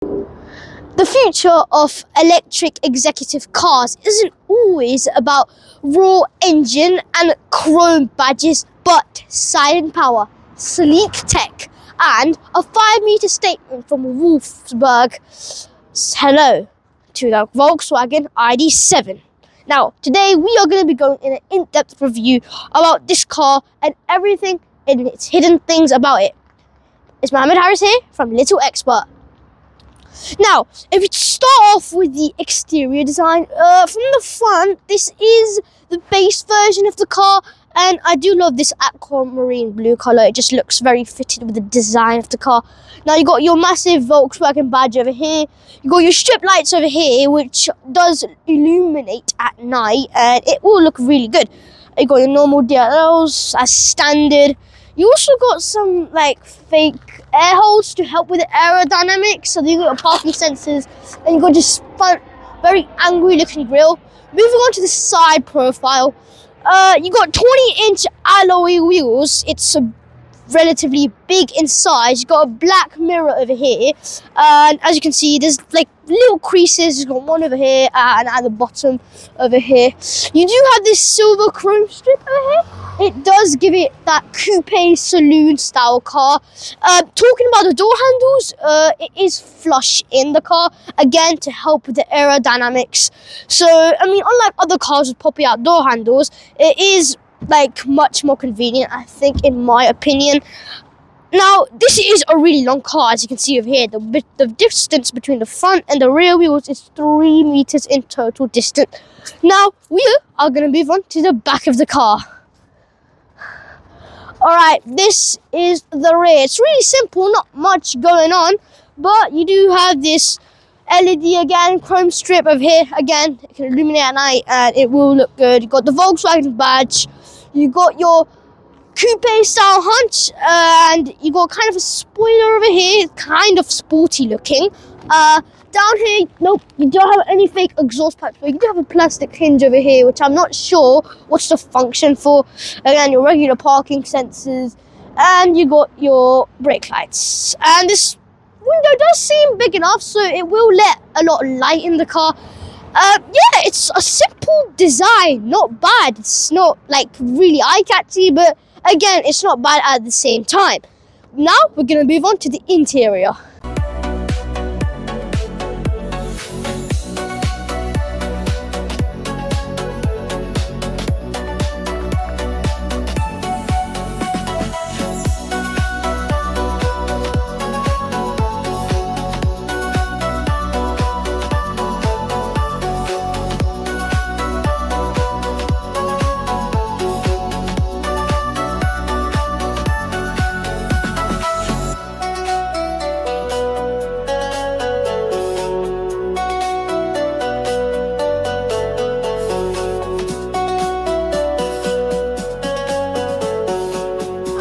The future of electric executive cars isn't always about raw engine and chrome badges, but silent power, sleek tech, and a 5-meter statement from Wolfsburg. Hello to the Volkswagen ID.7. Now, today we are going to be going in an in-depth review about this car and everything and its hidden things about it. It's Mohammed Harris here from Little Xpert. Now, if we start off with the exterior design, from the front, this is the base version of the car, and I do love this aquamarine blue colour. It just looks very fitted with the design of the car. Now, you got your massive Volkswagen badge over here. You got your strip lights over here, which does illuminate at night, and it will look really good. You got your normal DLLs as standard. You also got some like fake air holes to help with the aerodynamics. So you got your parking sensors, and you got this front, very angry looking grille. Moving on to the side profile, you got 20-inch alloy wheels. It's relatively big in size. You got a black mirror over here, and as you can see, there's like little creases. You've got one over here and at the bottom over here. You do have this silver chrome strip over here. It does give it that coupe saloon style car. Talking about the door handles, it is flush in the car, again to help with the aerodynamics. So I mean, unlike other cars with poppy out door handles, it is like much more convenient, I think, in my opinion. Now, this is a really long car, as you can see over here. The distance between the front and the rear wheels is 3 meters in total distance. Now, we are going to move on to the back of the car. Alright, this is the rear. It's really simple, not much going on, but you do have this LED again, chrome strip over here. Again, it can illuminate at night and it will look good. You got the Volkswagen badge. You got your coupe style hunch, and you got kind of a spoiler over here, kind of sporty looking. Down here, nope, you don't have any fake exhaust pipes, but you do have a plastic hinge over here, which I'm not sure what's the function for. Again, your regular parking sensors, and you got your brake lights. And this window does seem big enough, so it will let a lot of light in the car. Yeah, it's a simple design, not bad. It's not like really eye-catchy, but again, it's not bad at the same time. Now, we're going to move on to the interior.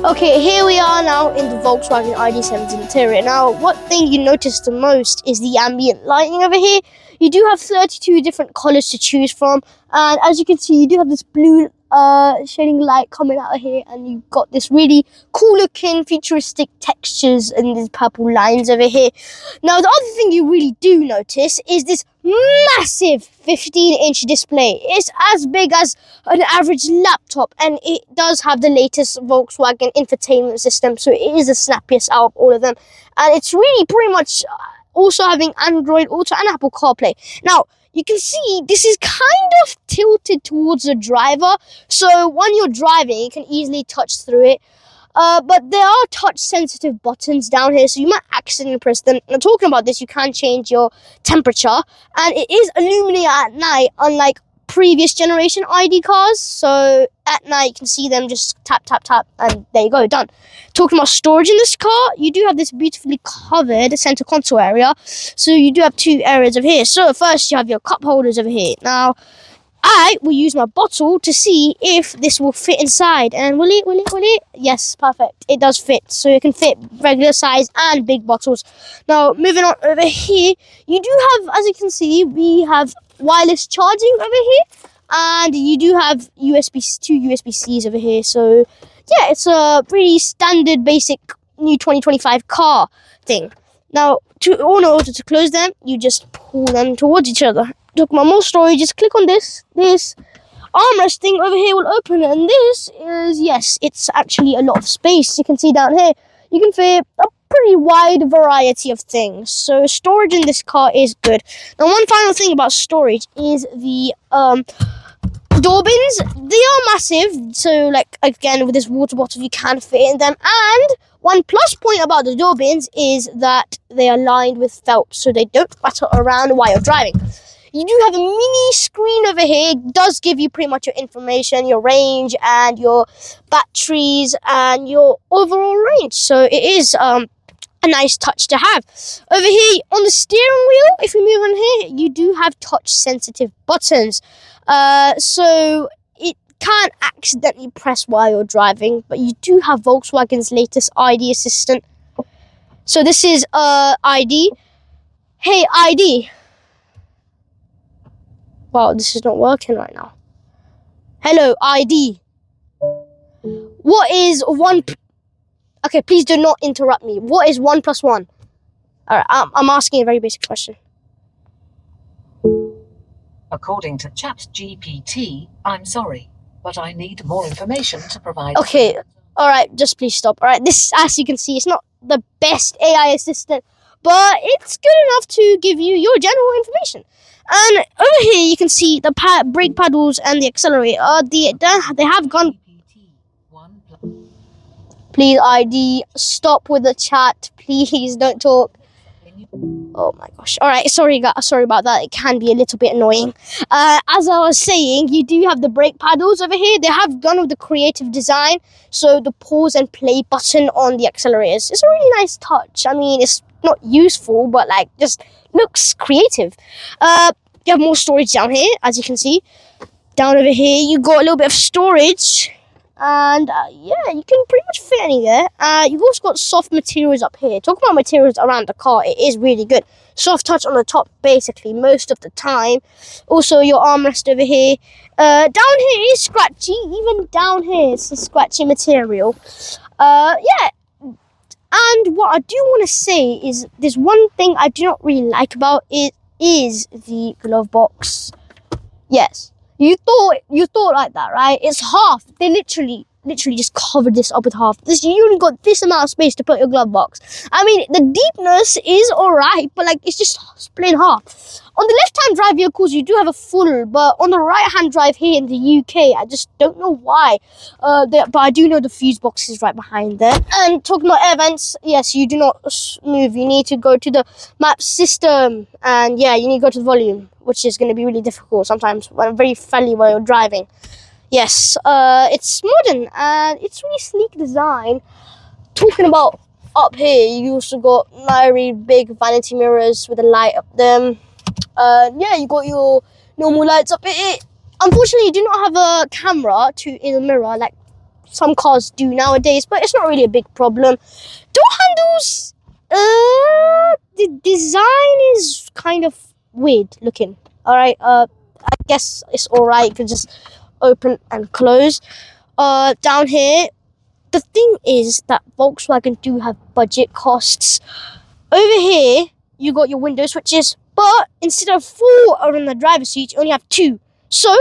Okay, here we are now in the Volkswagen ID.7's interior. Now, what thing you notice the most is the ambient lighting over here. You do have 32 different colors to choose from, and as you can see, you do have this blue shading light coming out of here, and you've got this really cool looking futuristic textures and these purple lines over here. Now, the other thing you really do notice is this massive 15-inch display. It's as big as an average laptop, and it does have the latest Volkswagen infotainment system, so it is the snappiest out of all of them, and it's really pretty much also having Android Auto and Apple CarPlay. Now, you can see this is kind of tilted towards the driver, so when you're driving, you can easily touch through it. But there are touch-sensitive buttons down here, so you might accidentally press them. Now, talking about this, you can change your temperature, and it is illuminated at night, unlike previous generation ID cars. So at night, you can see them just tap, tap, tap, and there you go, done. Talking about storage in this car, you do have this beautifully covered center console area. So you do have 2 areas over here. So first, you have your cup holders over here. Now, I will use my bottle to see if this will fit inside. And will it? Yes, perfect. It does fit. So it can fit regular size and big bottles. Now, moving on over here, you do have, as you can see, we have wireless charging over here. And you do have two USB-Cs over here. So, yeah, it's a pretty standard, basic, new 2025 car thing. Now, in order to close them, you just pull them towards each other. Talk about more storage, just click on this armrest thing over here will open, and this is, yes, it's actually a lot of space. You can see down here, you can fit a pretty wide variety of things. So storage in this car is good. Now, one final thing about storage is the door bins. They are massive, so like again with this water bottle you can fit in them. And one plus point about the door bins is that they are lined with felt, so they don't rattle around while you're driving. You do have a mini screen over here. It does give you pretty much your information, your range, and your batteries, and your overall range. So it is a nice touch to have. Over here on the steering wheel, if we move on here, you do have touch sensitive buttons. So it can't accidentally press while you're driving, but you do have Volkswagen's latest ID assistant. So this is ID. Hey ID. Wow, this is not working right now. Hello ID. What is one? Okay, please do not interrupt me. What is 1 + 1? All right, I'm asking a very basic question. According to ChatGPT, I'm sorry, but I need more information to provide. Okay, all right, just please stop. All right, this, as you can see, it's not the best AI assistant, but it's good enough to give you your general information. And over here, you can see the brake paddles and the accelerator. They have gone. Please, ID, stop with the chat. Please don't talk. Oh my gosh. All right, sorry about that. It can be a little bit annoying. As I was saying, you do have the brake paddles over here. They have gone with the creative design. So the pause and play button on the accelerators. It's a really nice touch. I mean, it's not useful, but like just looks creative. You have more storage down here, as you can see. Down over here, you got a little bit of storage. And yeah, you can pretty much fit anywhere. You've also got soft materials up here. Talk about materials around the car, it is really good. Soft touch on the top, basically, most of the time. Also, your armrest over here. Down here is scratchy. Even down here, it's a scratchy material. Yeah. And what I do want to say is there's one thing I do not really like about it is the glove box. Yes. You thought like that, right? It's half. They literally just covered this up with half. You only got this amount of space to put your glove box. I mean, the deepness is alright, but like it's just split in half. On the left-hand drive vehicles, you do have a full, but on the right-hand drive here in the UK, I just don't know why. But I do know the fuse box is right behind there. And talking about air vents, yes, you do not move. You need to go to the map system, and yeah, you need to go to the volume, which is going to be really difficult sometimes, very felly while you're driving. Yes, it's modern and it's really sleek design. Talking about up here, you also got very big vanity mirrors with a light up them. Yeah, you got your normal lights up here. Unfortunately, you do not have a camera in the mirror like some cars do nowadays, but it's not really a big problem. Door handles, the design is kind of weird looking. All right, I guess it's all right. You can just open and close. Down here, the thing is that Volkswagen do have budget costs. Over here, you got your window switches, but instead of 4 on the driver's seat, you only have 2. So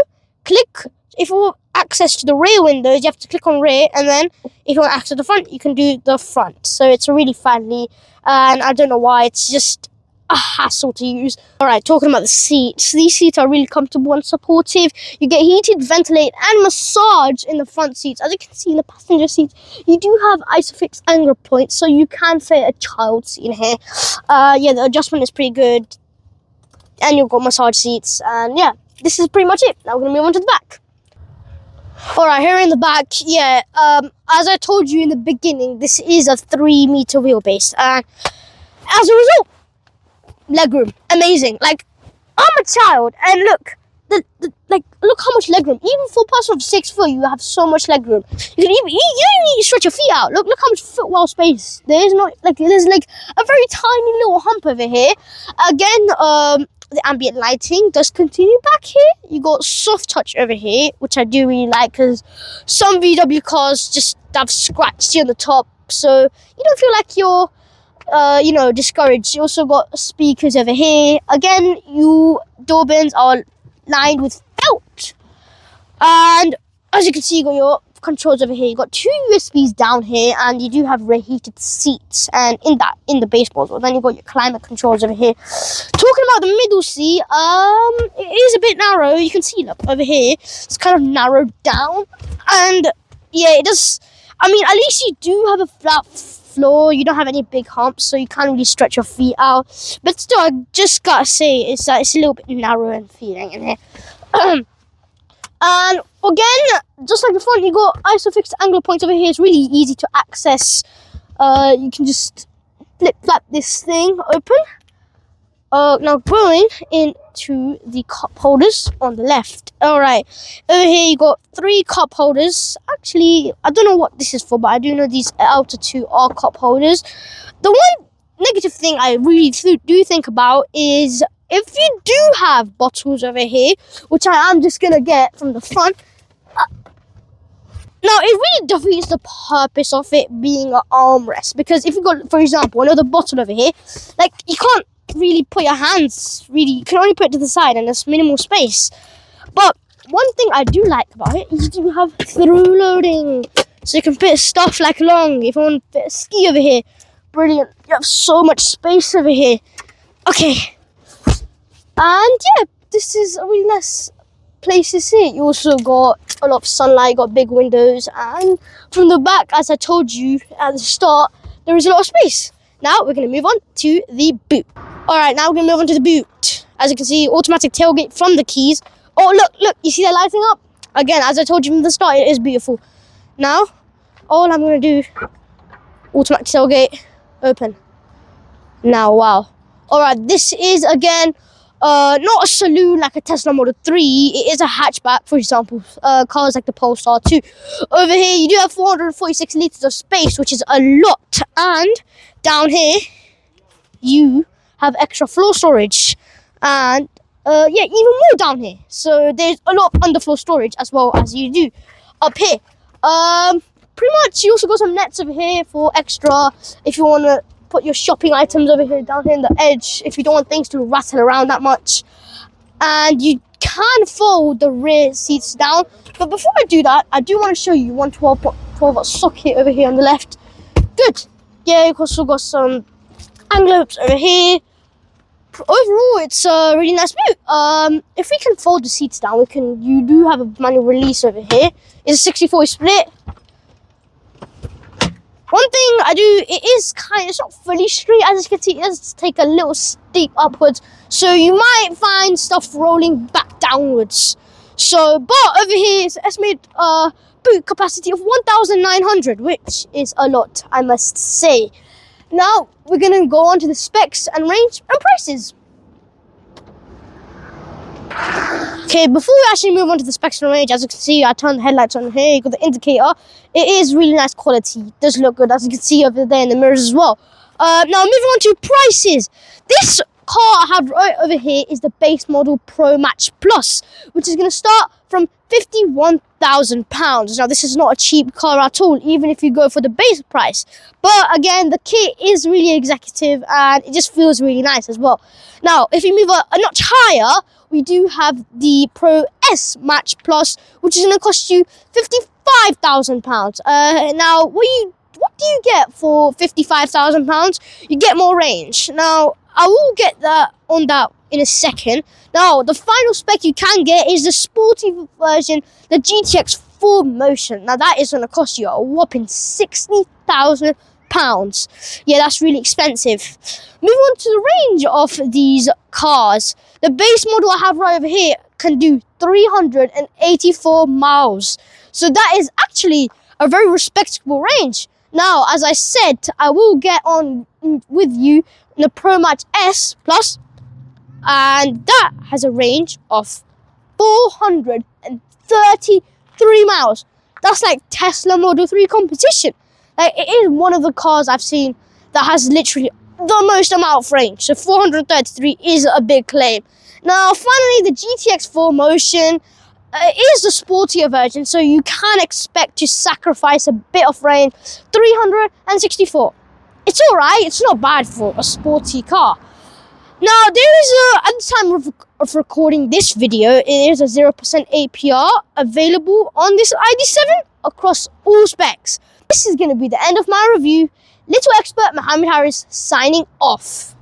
if you want access to the rear windows, you have to click on rear, and then if you want access to the front, you can do the front. So it's really friendly, and I don't know why, it's just a hassle to use. All right, talking about the seats. These seats are really comfortable and supportive. You get heated, ventilate, and massage in the front seats. As you can see in the passenger seats, you do have ISOFIX angle points, so you can fit a child seat in here. Yeah, the adjustment is pretty good, and you've got massage seats. And yeah, this is pretty much it. Now we're gonna move on to the back. All right, here in the back, yeah, as I told you in the beginning, this is a 3-meter wheelbase, and as a result, legroom, amazing. Like, I'm a child, and look, look how much legroom. Even for a person of 6 foot, you have so much legroom. You can even you stretch your feet out. Look how much footwell space. There's like a very tiny little hump over here. Again, the ambient lighting does continue back here. You got soft touch over here, which I do really like, because some VW cars just have scratched here on the top, so you don't feel like you're discouraged. You also got speakers over here. Again, your door bins are lined with felt. And as you can see, you got your controls over here. You got 2 USBs down here, and you do have reheated seats. And in the base model, then you got your climate controls over here. Talking about the middle seat, it is a bit narrow. You can see, look over here, it's kind of narrowed down, and yeah, it does. I mean, at least you do have a flat floor. You don't have any big humps, so you can't really stretch your feet out. But still, I just gotta say, it's a little bit narrow and feeling in here. And again, just like the front, you got isofixed angle points over here. It's really easy to access. You can just flip this thing open. Now going into the cup holders on the left. Alright, over here you got 3 cup holders. Actually, I don't know what this is for, but I do know these outer 2 are cup holders. The one negative thing I really do think about is if you do have bottles over here, which I am just gonna get from the front. Now, it really defeats the purpose of it being an armrest, because if you got, for example, another bottle over here, like, you can't really put your hands, you can only put it to the side, and there's minimal space. But one thing I do like about it is you do have through loading, so you can fit stuff like along. If you want to fit a ski over here, brilliant. You have so much space over here. Okay. And yeah, this is a really nice place to sit. You also got a lot of sunlight, got big windows, and from the back, as I told you at the start, there is a lot of space. Now we're going to move on to the boot. Alright, now we're going to move on to the boot. As you can see, automatic tailgate from the keys. Oh, look, you see that lighting up? Again, as I told you from the start, it is beautiful. Now, all I'm going to do, automatic tailgate, open. Now, wow. Alright, this is, again, not a saloon like a Tesla Model 3. It is a hatchback, for example, cars like the Polestar 2. Over here, you do have 446 litres of space, which is a lot. And down here, you have extra floor storage. And, yeah, even more down here. So there's a lot of underfloor storage as well as you do up here. Pretty much, you also got some nets over here for extra, if you want to put your shopping items over here, down here in the edge, if you don't want things to rattle around that much. And you can fold the rear seats down. But before I do that, I do want to show you one 12-volt socket over here on the left. Good. Yeah, you've also got some envelopes over here. Overall, it's a really nice boot. If we can fold the seats down, you do have a manual release over here. It's a 60-40 split. One thing I do, it's not fully straight, as you can see, it does take a little steep upwards, so you might find stuff rolling back downwards. So, but over here, it's estimated boot capacity of 1,900, which is a lot, I must say. Now, we're going to go on to the specs and range and prices. Okay, before we actually move on to the specs and range, as you can see, I turned the headlights on here. You got the indicator. It is really nice quality. It does look good, as you can see over there in the mirrors as well. Now, moving on to prices. This car I have right over here is the base model Pro Match Plus, which is going to start from £51,000. Now, this is not a cheap car at all, even if you go for the base price. But again, the kit is really executive, and it just feels really nice as well. Now, if you move a notch higher, we do have the Pro S Match Plus, which is going to cost you £55,000. Now, what do you get for £55,000? You get more range. Now, I will get on that in a second. Now, the final spec you can get is the sporty version, the GTX 4 Motion. Now, that is going to cost you a whopping £60,000. Yeah, that's really expensive. Moving on to the range of these cars. The base model I have right over here can do 384 miles. So that is actually a very respectable range. Now, as I said, I will get on with you in the Pro Match S Plus, and that has a range of 433 miles. That's like Tesla Model 3 competition. Like, it is one of the cars I've seen that has literally the most amount of range. So 433 is a big claim. Now, finally, the GTX 4 Motion is the sportier version, so you can expect to sacrifice a bit of range. 364. it's all right. It's not bad for a sporty car. Now, there is at the time of recording this video, it is a 0% APR available on this ID.7 across all specs. This is going to be the end of my review. Little Xpert Mohammed Harris signing off.